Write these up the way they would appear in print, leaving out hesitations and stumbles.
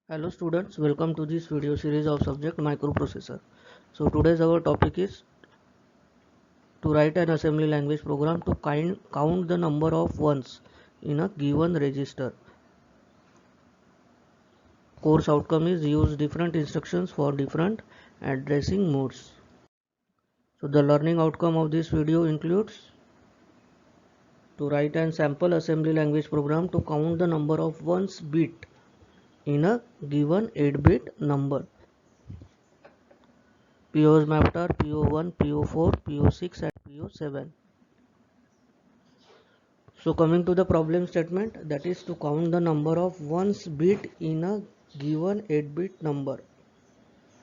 Hello students, welcome to this video series of subject microprocessor. So today's our topic is to write an assembly language program to count the number of ones in a given register. Course outcome is use different instructions for different addressing modes. So the learning outcome of this video includes to write an sample assembly language program to count the number of ones bit in a given 8-bit number. POs mapped are PO1, PO4, PO6 and PO7. So coming to the problem statement, that is to count the number of ones bit in a given 8-bit number.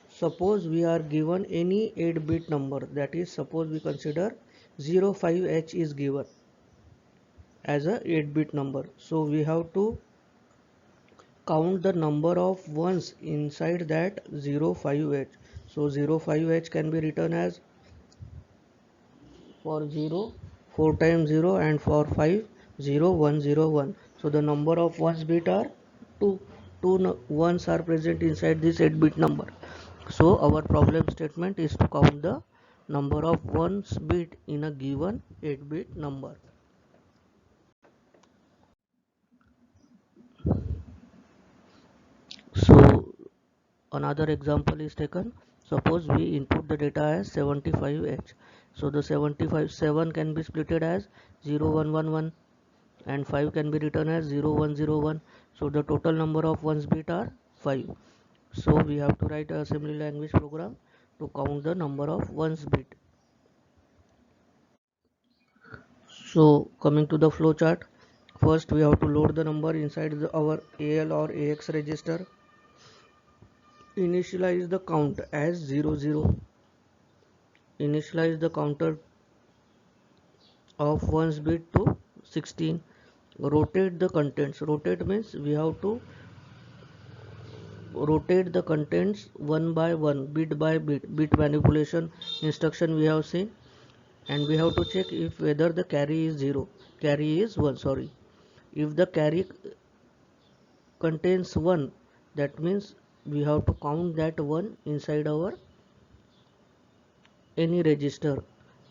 Suppose we are given any 8-bit number, that is suppose we consider 05H is given as a 8-bit number. So we have to count the number of ones inside that 05H. So 05H can be written as for 0 4 times 0 and for 5 0 1 0 1. So the number of ones bit are 2. Ones are present inside this 8-bit number. So our problem statement is to count the number of ones bit in a given 8-bit number. So another example is taken. Suppose we input the data as 75H. So the 75 7 can be splitted as 0111 and 5 can be written as 0101. So the total number of ones bit are 5. So we have to write a assembly language program to count the number of ones bit. So coming to the flow chart, first we have to load the number inside our AL or AX register. Initialize the count as 00. Initialize the counter of ones bit to 16. Rotate the contents. Rotate means we have to rotate the contents one by one, bit by bit manipulation instruction we have seen, and we have to check if whether the carry is 0, carry is 1, sorry. If the carry contains 1, that means we have to count that 1 inside our any register.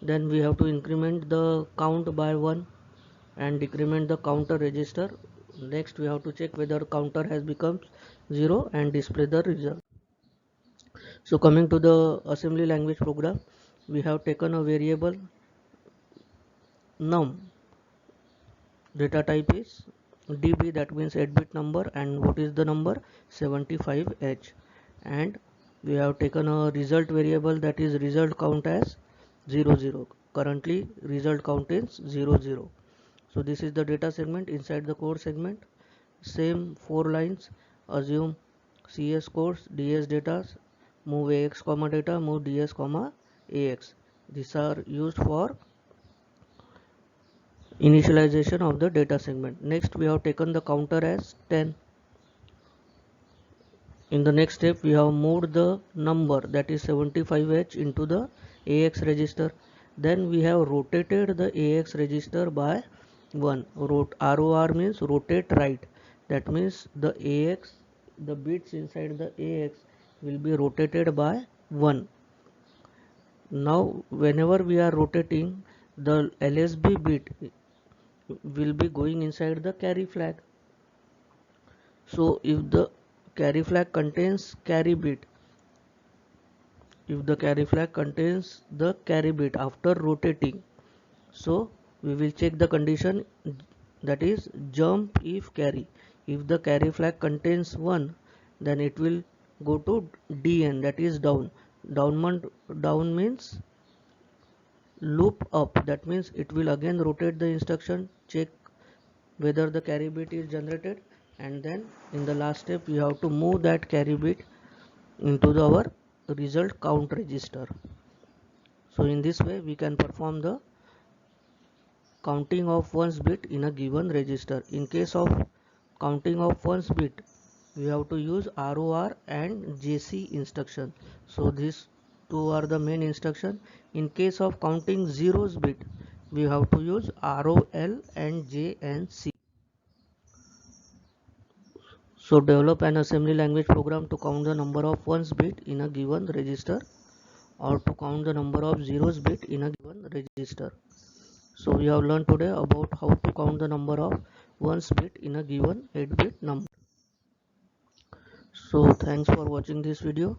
Then we have to increment the count by 1 and decrement the counter register. Next we have to check whether counter has become 0 and display the result. So coming to the assembly language program, we have taken a variable num. Data type is db, that means 8-bit number, and what is the number 75H. And we have taken a result variable, that is result count as 00. Currently result count is 00. So this is the data segment. Inside the code segment, same 4 lines. Assume CS codes, DS data, move AX comma data, move DS comma AX. These are used for initialization of the data segment. Next we have taken the counter as 10. In the next step we have moved the number, that is 75H, into the AX register. Then we have rotated the AX register by 1. ROR means rotate right. That means the AX, the bits inside the AX will be rotated by 1. Now whenever we are rotating, the LSB bit will be going inside the carry flag. So if the carry flag contains carry bit, if the carry flag contains the carry bit after rotating, so we will check the condition, that is jump if carry. If the carry flag contains 1, then it will go to DN, that is down. Down means loop up, that means it will again rotate the instruction, check whether the carry bit is generated, and then in the last step we have to move that carry bit into our result count register. So in this way we can perform the counting of ones bit in a given register. In case of counting of ones bit, we have to use ROR and JC instruction. So these two are the main instruction. In case of counting zeros bit, we have to use ROL and J and C. So develop an assembly language program to count the number of ones bit in a given register, or to count the number of zeros bit in a given register. So we have learned today about how to count the number of ones bit in a given 8-bit number. So thanks for watching this video.